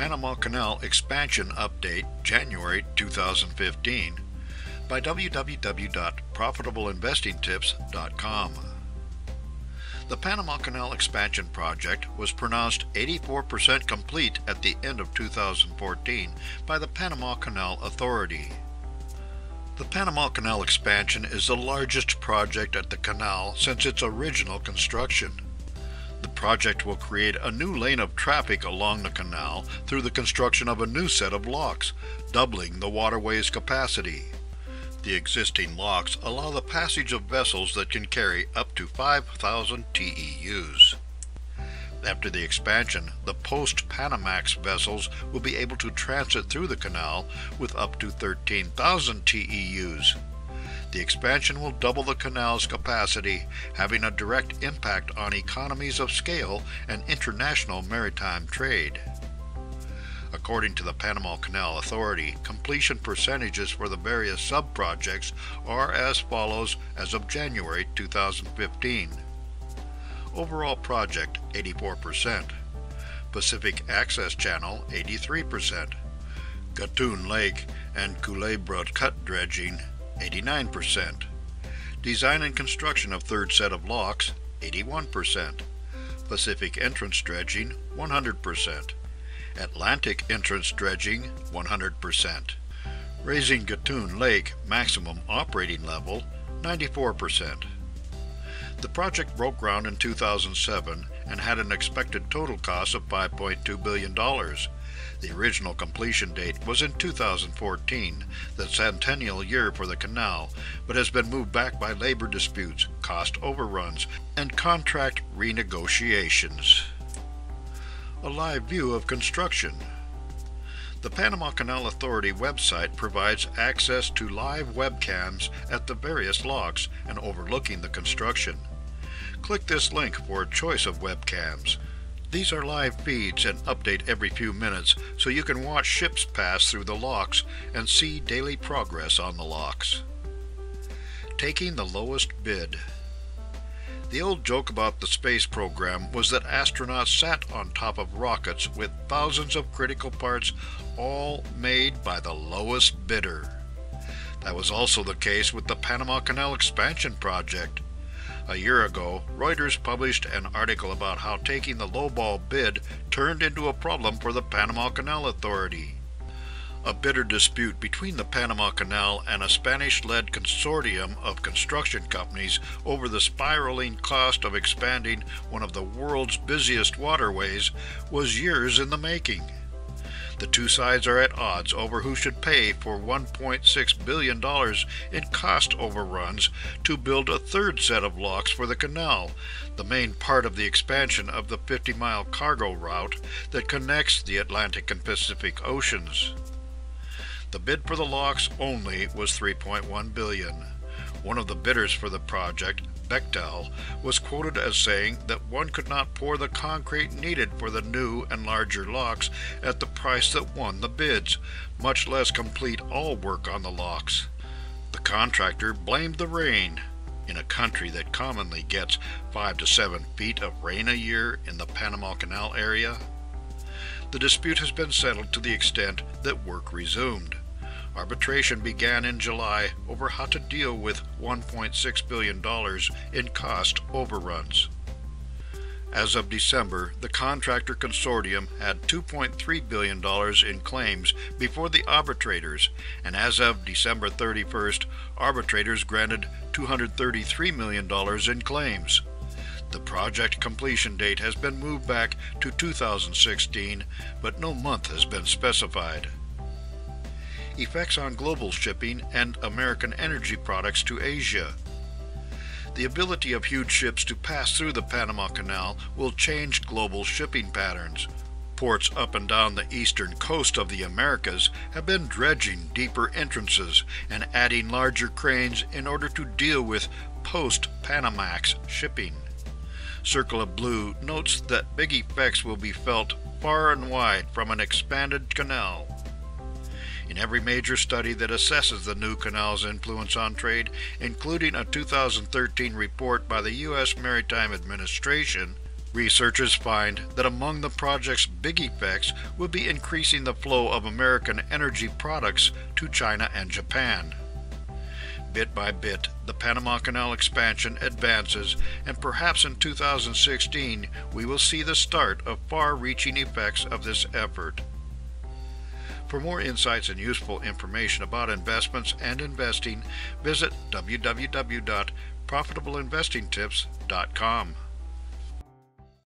Panama Canal Expansion Update, January 2015, by www.profitableinvestingtips.com. The Panama Canal Expansion project was pronounced 84% complete at the end of 2014 by the Panama Canal Authority. The Panama Canal Expansion is the largest project at the canal since its original construction. The project will create a new lane of traffic along the canal through the construction of a new set of locks, doubling the waterway's capacity. The existing locks allow the passage of vessels that can carry up to 5,000 TEUs. After the expansion, the Post-Panamax vessels will be able to transit through the canal with up to 13,000 TEUs. The expansion will double the canal's capacity, having a direct impact on economies of scale and international maritime trade. According to the Panama Canal Authority, completion percentages for the various sub-projects are as follows as of January 2015. Overall project 84%, Pacific Access Channel 83%, Gatun Lake and Culebra Cut dredging 89%, design and construction of third set of locks 81%, Pacific entrance dredging 100%, Atlantic entrance dredging 100%, raising Gatun Lake maximum operating level 94%. The project broke ground in 2007 and had an expected total cost of $5.2 billion. The original completion date was in 2014, the centennial year for the canal, but has been moved back by labor disputes, cost overruns, and contract renegotiations. A live view of construction. The Panama Canal Authority website provides access to live webcams at the various locks and overlooking the construction. Click this link for a choice of webcams. These are live feeds and update every few minutes, so you can watch ships pass through the locks and see daily progress on the locks. Taking the lowest bid. The old joke about the space program was that astronauts sat on top of rockets with thousands of critical parts, all made by the lowest bidder. That was also the case with the Panama Canal Expansion project. A year ago, Reuters published an article about how taking the lowball bid turned into a problem for the Panama Canal Authority. A bitter dispute between the Panama Canal and a Spanish-led consortium of construction companies over the spiraling cost of expanding one of the world's busiest waterways was years in the making. The two sides are at odds over who should pay for $1.6 billion in cost overruns to build a third set of locks for the canal, the main part of the expansion of the 50-mile cargo route that connects the Atlantic and Pacific Oceans. The bid for the locks only was $3.1 billion. One of the bidders for the project, Bechtel, was quoted as saying that one could not pour the concrete needed for the new and larger locks at the price that won the bids, much less complete all work on the locks. The contractor blamed the rain. In a country that commonly gets 5 to 7 feet of rain a year in the Panama Canal area, the dispute has been settled to the extent that work resumed. Arbitration began in July over how to deal with $1.6 billion in cost overruns. As of December, the contractor consortium had $2.3 billion in claims before the arbitrators, and as of December 31st, arbitrators granted $233 million in claims. The project completion date has been moved back to 2016, but no month has been specified. Effects on global shipping and American energy products to Asia. The ability of huge ships to pass through the Panama Canal will change global shipping patterns. Ports up and down the eastern coast of the Americas have been dredging deeper entrances and adding larger cranes in order to deal with post-Panamax shipping. Circle of Blue notes that big effects will be felt far and wide from an expanded canal. In every major study that assesses the new canal's influence on trade, including a 2013 report by the U.S. Maritime Administration, Researchers find that among the project's big effects will be increasing the flow of American energy products to China and Japan. Bit by bit, the Panama Canal expansion advances, and perhaps in 2016 we will see the start of far-reaching effects of this effort. For more insights and useful information about investments and investing, visit www.profitableinvestingtips.com.